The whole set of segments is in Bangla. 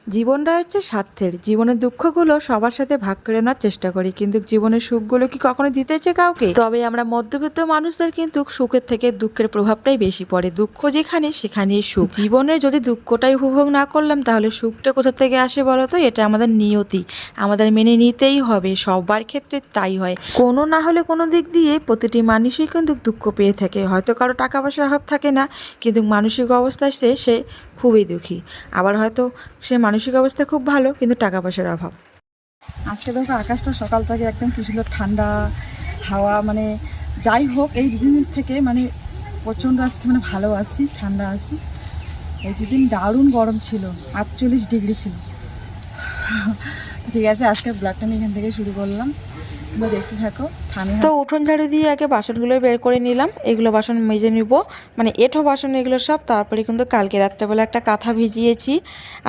জীবনটা হচ্ছে স্বার্থের। জীবনের দুঃখগুলো সবার সাথে ভাগ করে নেওয়ার চেষ্টা করি, কিন্তু জীবনের সুখগুলো কি কখনো দিতেছে কাউকে? তবে আমরা মধ্যবিত্ত মানুষদের কিন্তু সুখের থেকে দুঃখের প্রভাবটাই বেশি পড়ে। দুঃখ যেখানে সেখানেই সুখ। জীবনে যদি দুঃখটাই উপভোগ না করলাম তাহলে সুখটা কোথা থেকে আসে বলো তো? এটা আমাদের নিয়তি, আমাদের মেনে নিতেই হবে। সবার ক্ষেত্রে তাই হয়, কোনো না হলে কোনো দিক দিয়ে প্রতিটি মানুষই কিন্তু দুঃখ পেয়ে থাকে। হয়তো কারো টাকা পয়সার অভাব থাকে না, কিন্তু মানসিক অবস্থায় সে খুবই দুঃখী। আবার হয়তো সে মানসিক অবস্থা খুব ভালো, কিন্তু টাকা পয়সার অভাব। আজকে দেখো আকাশটা সকাল থেকে একদম কি সুন্দর ঠান্ডা হাওয়া, মানে যাই হোক এই দুদিন থেকে মানে প্রচণ্ড আজকে মানে ভালো আছি, ঠান্ডা আছি। এই দুদিন দারুণ গরম ছিল, 48 ডিগ্রি ছিল। ঠিক আছে, আজকে ব্লগটা আমি এখান থেকে শুরু করলাম, তোমরা দেখতে থাকো। তো উঠোন ঝাড়ু দিয়ে আগে বাসনগুলো বের করে নিলাম, এগুলো বাসন মেজে নিব, মানে এঁঠো বাসন এগুলো সব। তারপরে কিন্তু কালকে রাত্রেবেলা একটা কাঁথা ভিজিয়েছি,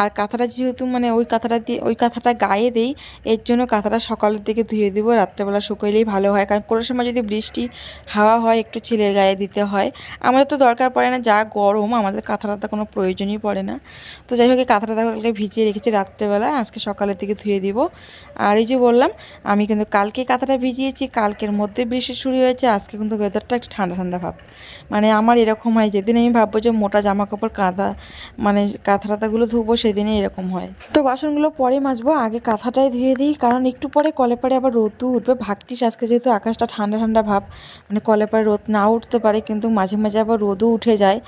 আর কাঁথাটা যেহেতু মানে ওই কাঁথাটা গায়ে দেই, এর জন্য কাঁথাটা সকালের দিকে ধুয়ে দিব, রাত্রেবেলা শুকোইলেই ভালো হয়। কারণ কোনো সময় যদি বৃষ্টি হাওয়া হয় একটু ছেলের গায়ে দিতে হয়, আমাদের তো দরকার পড়ে না, যা গরম আমাদের কাঁথাটা কোনো প্রয়োজনই পড়ে না। তো যাই হোক এই কাঁথাটা কালকে ভিজিয়ে রেখেছি রাত্রেবেলা, আজকে সকালের দিকে ধুয়ে দিব। আর এই যে বললাম আমি কিন্তু কালকে কাঁথাটা ভিজিয়েছি, কালকের মধ্যে বৃষ্টি শুরু হয়েছে, আজকে কিন্তু ওয়েদারটা একটু ঠান্ডা ঠান্ডা ভাব। মানে আমার এরকম হয়, যেদিন আমি ভাববো যে মোটা জামা কাপড় মানে কাঁথাটাগুলো ধুবো সেদিনে এরকম হয়। তো বাসনগুলো পরে মাজবো, আগে কাঁথাটাই ধুয়ে দিই, কারণ একটু পরে কলে পারে আবার রোদও উঠবে। ভাগ্যিস আজকে যেহেতু আকাশটা ঠান্ডা ঠান্ডা ভাব, মানে কলে পারে রোদ না উঠতে পারে, কিন্তু মাঝে মাঝে আবার রোদও উঠে যায়।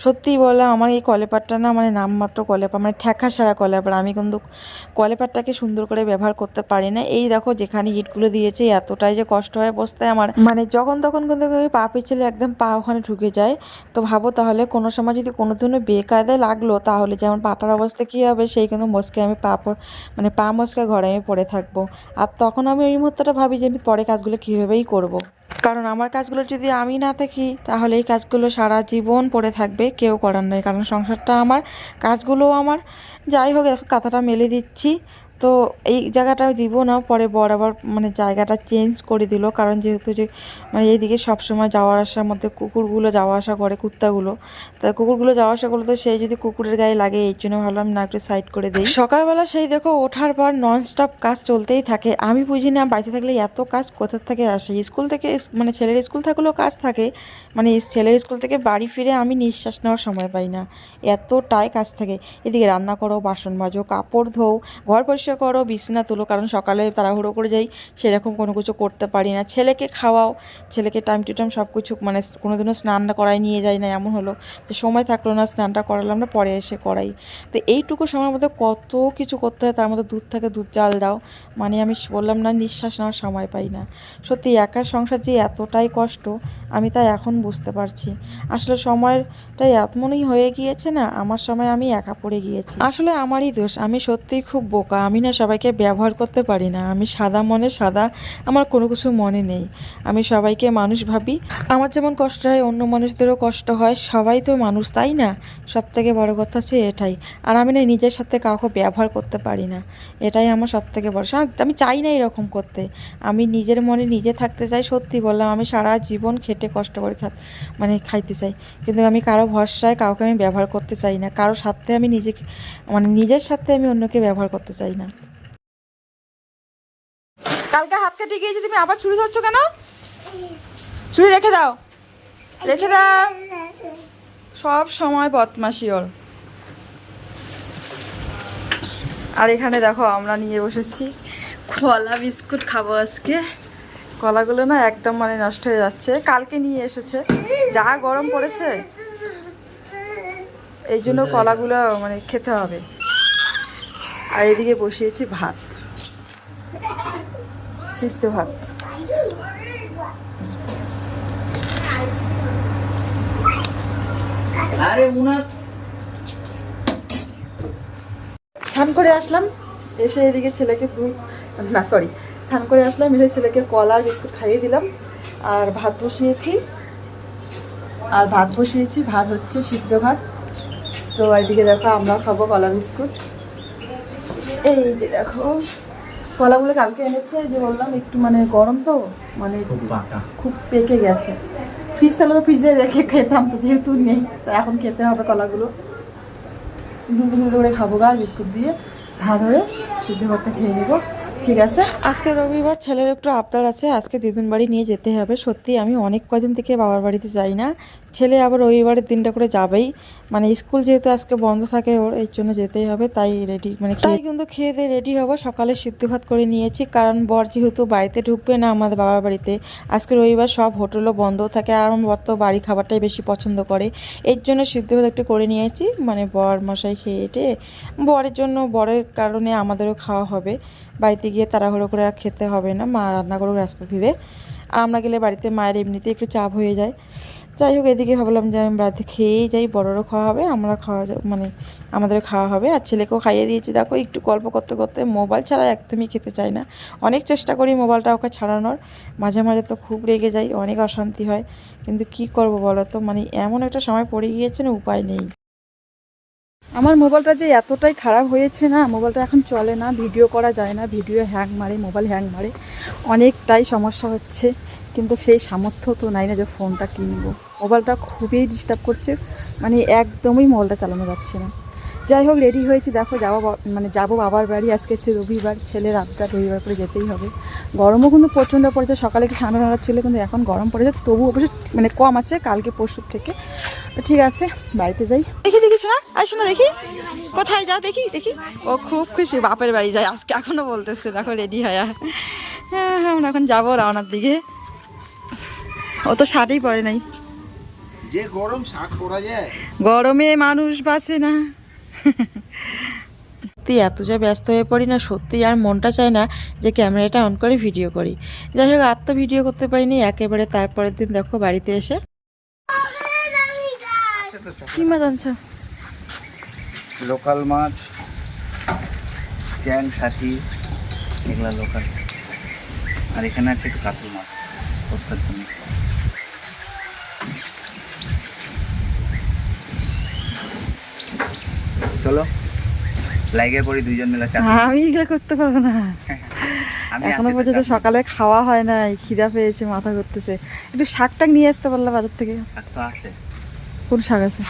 সত্যিই বললাম আমার এই কলেপারটা না, মানে নামমাত্র কলেপার, মানে ঠেকা সারা কলেপার। আমি কিন্তু কলেপারটাকে সুন্দর করে ব্যবহার করতে পারি না। এই দেখো যেখানে ইটগুলো দিয়েছে এতটাই যে কষ্ট হয় বসতে আমার, মানে যখন তখন কিন্তু আমি পা পিছলে একদম পা ওখানে ঢুকে যায়। তো ভাবো তাহলে কোনো সময় যদি কোনো দিনও বেকায়দায় লাগলো তাহলে যেমন পাটার অবস্থা কী হবে, সেই কিন্তু মস্কে আমি মানে পা মস্কে ঘরে আমি পড়ে থাকবো। আর তখন আমি ওই মুহূর্তটা ভাবি যে আমি পরে কাজগুলো কীভাবেই করবো, কারণ আমার কাজগুলো যদি আমি না থাকি তাহলে এই কাজগুলো সারা জীবন পড়ে থাকবে, কেউ করার নেই। কারণ সংসারটা আমার, কাজগুলোও আমার। যাই হোক দেখো কাঁথাটা মেলে দিচ্ছি। তো এই জায়গাটা দিব না, পরে বর আবার মানে জায়গাটা চেঞ্জ করে দিল, কারণ যেহেতু যে মানে এইদিকে সবসময় যাওয়ার আসার মধ্যে কুকুরগুলো যাওয়া আসা করে, কুত্তাগুলো, তা কুকুরগুলো যাওয়া আসা করলে তো সেই যদি কুকুরের গায়ে লাগে, এই জন্য ভাবলাম না একটু সাইড করে দিই। সকালবেলা সেই দেখো ওঠার পর ননস্টপ কাজ চলতেই থাকে। আমি বুঝি না বাড়িতে থাকলে এত কাজ কোথা থেকে আসে। স্কুল থেকে মানে ছেলের স্কুল থাকলেও কাজ থাকে, মানে ছেলের স্কুল থেকে বাড়ি ফিরে আমি নিঃশ্বাস নেওয়ার সময় পাই না, এতটাই কাজ থাকে। এদিকে রান্না করো, বাসন মাজো, কাপড় ধোও, ঘর পরিষ্কার করো, বিছানা তুলো, কারণ সকালে তাড়াহুড়ো করে যাই, সেরকম কোনো কিছু করতে পারি না। ছেলেকে খাওয়াও, ছেলেকে টাইম টু টাইম সব কিছু, মানে কোনোদিনও স্নানটা করাই নিয়ে যাই না, এমন হলো যে সময় থাকলো না স্নানটা করালাম না, পরে এসে করাই। তো এইটুকু সময়ের মধ্যে কত কিছু করতে হয়, তার মধ্যে দুধ থাকে দুধ জাল দাও, মানে আমি বললাম না নিঃশ্বাস নেওয়ার সময় পাই না। সত্যি একা সংসার যে এতটাই কষ্ট আমি তাই এখন বুঝতে পারছি। আসলে সময়টাই এমনই হয়ে গিয়েছে না, আমার সময় আমি একা পড়ে গিয়েছি। আসলে আমারই দোষ, আমি সত্যিই খুব বোকা। আমি না সবাইকে ব্যবহার করতে পারি না, আমি সাদা মনে সাদা, আমার কোনো কিছু মনে নেই। আমি সবাইকে মানুষ ভাবি, আমার যেমন কষ্ট হয় অন্য মানুষদেরও কষ্ট হয়, সবাই তো মানুষ তাই না? সব থেকে বড় কথা হচ্ছে এটাই। আর আমি না নিজের সাথে কাউকে ব্যবহার করতে পারি না, এটাই আমার সব থেকে বড়। আমি চাই না এরকম করতে, আমি নিজের মনে নিজে থাকতে চাই। সত্যি বললাম আমি সারা জীবন খেটে কষ্ট করে মানে খাইতে চাই, কিন্তু আমি কারো ভরসায় কাউকে আমি ব্যবহার করতে চাই না, কারো সাথে আমি নিজেকে মানে নিজের সাথে আমি অন্যকে ব্যবহার করতে চাই না। কালকে হাত কেটে গিয়েছি, তুমি আবার ছুরি ধরছো কেন? ছুরি রেখে দাও, রেখে দাও। সব সময় বদমাশি ওর। আর এখানে দেখো আমরা নিয়ে বসেছি কলা বিস্কুট খাবো আজকে। কলাগুলো না একদম মানে নষ্ট হয়ে যাচ্ছে, কালকে নিয়ে এসেছে, যা গরম পড়েছে এই জন্য কলাগুলো মানে খেতে হবে। আর এদিকে বসিয়েছি ভাত, সিদ্ধ ভাত। স্নান করে আসলাম, এসে এদিকে ছেলেকে স্নান করে আসলাম, এসে ছেলেকে কলা বিস্কুট খাইয়ে দিলাম। আর ভাত বসিয়েছি, ভাত হচ্ছে সিদ্ধ ভাত। তো এইদিকে দেখো আমরা খাবো কলা বিস্কুট। এই যে দেখো কলাগুলো কালকে এনেছে, যে বললাম একটু মানে গরম তো, মানে খুব পেকে গেছে। ফ্রিজ তাহলে তো ফ্রিজে রেখে খেতাম, তো যেহেতু নেই তো এখন খেতে হবে কলাগুলো। দুটো দুটো করে খাবো গা, আর বিস্কুট দিয়ে ভাত হয়ে সিদ্ধ ভাতটা খেয়ে নেবো, ঠিক আছে? আজকে রবিবার, ছেলের একটু আবদার আছে, আজকে দিদুন বাড়ি নিয়ে যেতে হবে। সত্যি আমি অনেক কদিন থেকে বাবার বাড়িতে যাই না। ছেলে আবার রবিবারের দিনটা করে যাবেই, মানে স্কুল যেহেতু আজকে বন্ধ থাকে ওর, এই জন্য যেতেই হবে। তাই রেডি, মানে তাই কিন্তু খেয়ে দিয়ে রেডি হবো। সকালে সিদ্ধ ভাত করে নিয়েছি, কারণ বর যেহেতু বাড়িতে ঢুকবে না আমাদের বাবার বাড়িতে, আজকে রবিবার সব হোটেলও বন্ধ থাকে, আর আমার বর তো বাড়ি খাবারটাই বেশি পছন্দ করে, এর জন্য সিদ্ধ ভাত একটু করে নিয়েছি। মানে বর মশাই খেয়ে এটে বরের জন্য, বরের কারণে আমাদেরও খাওয়া হবে। বাড়িতে গিয়ে তাড়াহুড়ো করে আর খেতে হবে না, মা রান্না করুক রাস্তা ধীরে। আর আমরা গেলে বাড়িতে মায়ের এমনিতে একটু চাপ হয়ে যায়। যাই হোক, এদিকে ভাবলাম যে আমি বাড়িতে খেয়েই যাই, বড়োরও খাওয়া হবে, আমরা মানে আমাদেরও খাওয়া হবে। আর ছেলেকেও খাইয়ে দিয়েছি। দেখো একটু গল্প করতে করতে, মোবাইল ছাড়া একদমই খেতে চায় না। অনেক চেষ্টা করি মোবাইলটা ওকে ছাড়ানোর, মাঝে মাঝে তো খুব রেগে যাই, অনেক অশান্তি হয়, কিন্তু কি করব বলো তো, মানে এমন একটা সময় পড়ে গিয়েছে না, উপায় নেই। আমার মোবাইলটা যে এতটাই খারাপ হয়েছে না, মোবাইলটা এখন চলে না, ভিডিও করা যায় না, ভিডিও হ্যাং মারে, মোবাইল হ্যাং মারে, অনেকটাই সমস্যা হচ্ছে। কিন্তু সেই সামর্থ্য তো নাই না যে ফোনটা কিনবো। মোবাইলটা খুবই ডিস্টার্ব করছে, মানে একদমই মোবাইলটা চালানো যাচ্ছে না। যাই হোক, রেডি হয়েছি, দেখো যাবো বাবার বাড়ি। আজকে হচ্ছে রবিবার, ছেলের আবদার, রবিবার করে যেতেই হবে। গরমও কিন্তু প্রচণ্ড পড়েছে, সকালে একটু ঠান্ডা ঠান্ডা ছিল, কিন্তু এখন গরম পড়েছে, তবু অবশ্য মানে কম আছে কালকে পরশুর থেকে। তো ঠিক আছে, বাড়িতে যাই। দেখি দেখি শোনা, আর শোনা দেখি কোথায় যাও, দেখি দেখি। ও খুব খুশি, বাপের বাড়ি যায় আজকে, এখনো বলতেছে। দেখো রেডি হয়, হ্যাঁ আমরা এখন যাবো রওনার দিকে। ও তো শার্টই পরে নাই, যে গরম শার্ট পরা যায়, গরমে মানুষ বাঁচে না। সত্যি এত যা ব্যস্ত হয়ে পড়ি না, সত্যি আর মনটা চায় না যে ক্যামেরাটা অন করে ভিডিও করি। যাই হোক, আর তো ভিডিও করতে পারিনি একেবারে। তারপরের দিন দেখো বাড়িতে এসে কি মাছ আনছো? লোকাল মাছ, চ্যাং, সাথি, এগুলা লোকাল। আর এখানে আছে একটু কাতল মাছ আছে পোস্তার জন্য। চলো লাইগে পড়ি দুইজন মিলে চা। আমি এগুলো করতে পারবো না, আমি এখনো আসি তো পর্যন্ত চা। সকালে খাওয়া হয় নাই, খিদা পেয়েছে, মাথা ঘুরতেছে। একটু শাক টাক নিয়ে আসতে পারলে বাজার থেকে? শাক তো আছে, কোন শাক আছে?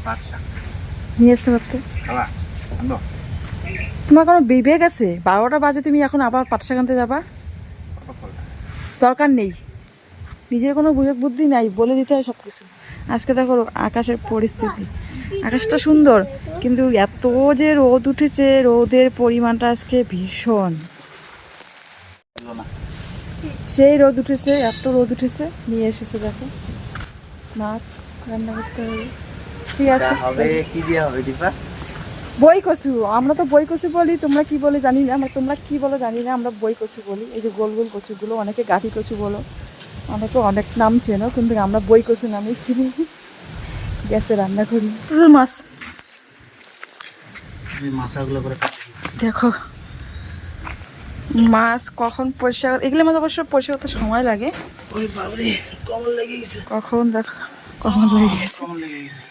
পাট শাক। নিয়ে আসতে পারতে। খাবা আনবো? তোমার কোনো বিবেক আছে? 12টা বাজে তুমি এখন আবার পাট শাক আনতে যাবা? কত ফল? দরকার নেই, নিজের কোনো বিবেক বুদ্ধি নাই, বলে দিতে হয় সব কিছু। আজকে দেখো আকাশের পরিস্থিতি, আকাশটা সুন্দর, কিন্তু এত যে রোদ উঠেছে, রোদের পরিমাণটা আজকে ভীষণ। এলো না। সেই রোদ উঠেছে, এত রোদ উঠেছে। নিয়ে এসেছে দেখো মাছ, রান্না করতে হবে। ঠিক আছে, যা হবে কি দিয়ে হবে দীপা? বই কচু, আমরা তো বই কচু বলি, তোমরা কি বলে জানি না, তোমরা কি বলো জানি না, আমরা বই কচু বলি। এই যে গোল গোল কচুগুলো, অনেকে গাঠি কচু বলো, অনেকে অনেক নাম চেনো, কিন্তু আমরা বই কচু নামে চিনি। গ্যাসে রান্না করি। মাছ মাথাগুলো করে কাটি। দেখো মাছ কখন পরিষ্কার, এগুলো মাছ অবশ্য পরিষ্কার করতে সময় লাগে। ওই বাবরে কমল লেগে গেছে, কখন দেখো কখন লেগে গেছে। কমল লেগে গেছে।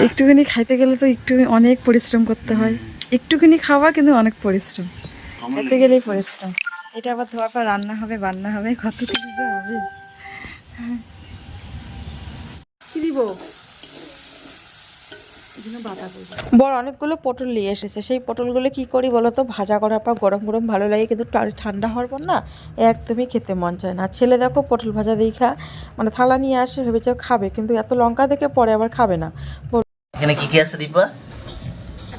একটুখানি খাইতে গেলে তো একটু অনেক পরিশ্রম করতে হয়। একটুখানি খাওয়া কিন্তু অনেক পরিশ্রম, খেতে গেলেই পরিশ্রম। এটা আবার ধোয়ার পর রান্না হবে, বান্না হবে, কত কিছু যে হবে। কি দিব? বড় অনেকগুলো পটল নিয়ে এসেছে। সেই পটলগুলো কি করি বলো তো, ভাজা করার পর গরম গরম ভালো লাগে, কিন্তু ঠান্ডা হওয়ার পর না একদমই খেতে মন চায় না। ছেলে দেখো পটল ভাজা দেখা মানে থালা নিয়ে আসে, ভেবেছে খাবে, কিন্তু এত লঙ্কা দেখে পরে আবার খাবে না। এখানে কি কি আছে দীপা?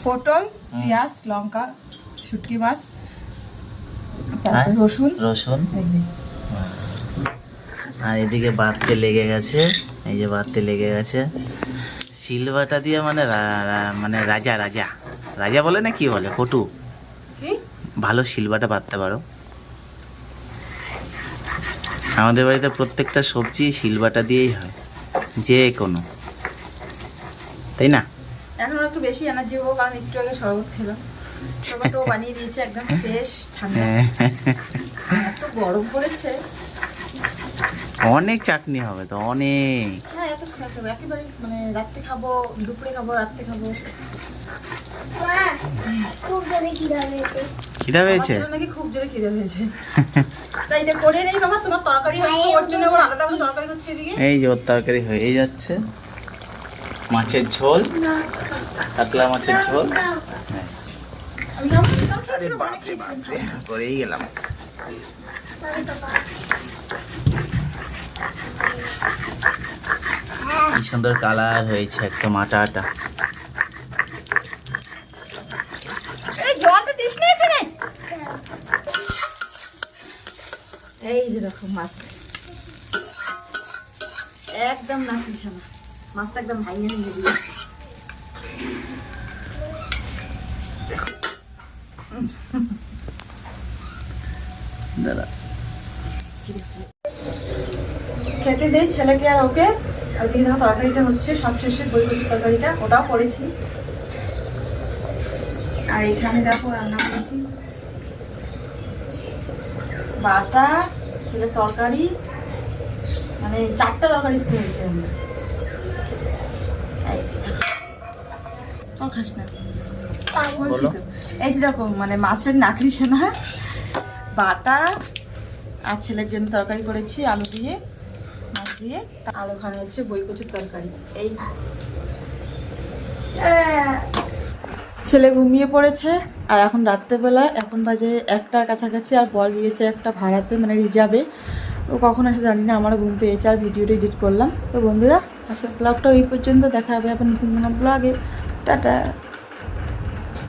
পটল, পেঁয়াজ, লঙ্কা, শুটকি মাছ, তারপর রসুন। রসুন। আর এদিকে বাততে লেগে গেছে, এই যে বাততে লেগে গেছে। শিলবাটা দিয়ে মানে মানে রাজা রাজা রাজা বলে না কি বলে, পটু কি ভালো শিলবাটা বাটতে পারো। আমাদের বাড়িতে প্রত্যেকটা সবজি শিলবাটা দিয়েই হয়, যে কোনো, তাই না? এখন একটু বেশি এনার্জি হবো, কারণ একটু আগে শরবত খেলাম, শরবতও বানিয়ে দিয়েছে একদম বেশ ঠান্ডা। এত গরম পড়েছে, অনেক চাটনি হবে তো, অনেক। হ্যাঁ এত একেবারে মানে রাত্রে খাবো, দুপুরে খাবো, রাত্রে খাবো। খিদা পেয়েছে? আমার নাকি খুব জোরে খিদে পেয়েছে। তাই এটা করে নেই বাবা, তোমার তরকারি হচ্ছে, ওর জন্য ওর আলাদা করে তরকারি হচ্ছে এদিকে। এই যে ওর তরকারি হয়ে যাচ্ছে, মাছের ঝোল, কাতলা মাছের ঝোল। ব্যাস। আরে বাপরে বাপরে, পড়েই গেলাম। কি সুন্দর কালার হয়েছে একদম আটা আটা। এই জলটা দিস না এখানে। এই যে দেখো মাছ একদম না পিছানো, মাছটা একদম ভাঙিয়ে নিয়ে দিয়েছি। দাদা খেতে দেই ছেলেকে আর ওকে। ওইদিকে দেখো তরকারিটা হচ্ছে সবশেষে, বই কচুর তরকারিটা ওটাও করেছি। আর এখানে দেখো রান্না করেছি বাটা, ছেলের তরকারি, মানে 4টা তরকারি খেয়েছি আমরা। চল খাস না বলছি তো। এই যে দেখো মানে মাছের নাকড়ি সোনা বাটা, আর ছেলের জন্য তরকারি করেছি আলু দিয়ে মাছ দিয়ে, আর ওখানে হচ্ছে বই কচুর তরকারি। এই ছেলে ঘুমিয়ে পড়েছে, আর এখন রাত্রেবেলা এখন বাজে 1টার কাছাকাছি, আর বর গিয়েছে একটা ভাড়াতে মানে রিজার্ভে। ও কখন আসে জানি না, আমারও ঘুম পেয়েছে আর ভিডিওটা এডিট করলাম। তো বন্ধুরা আজকের ব্লগটা এই পর্যন্ত, দেখা হবে আবার নতুন ব্লগে। টাটা।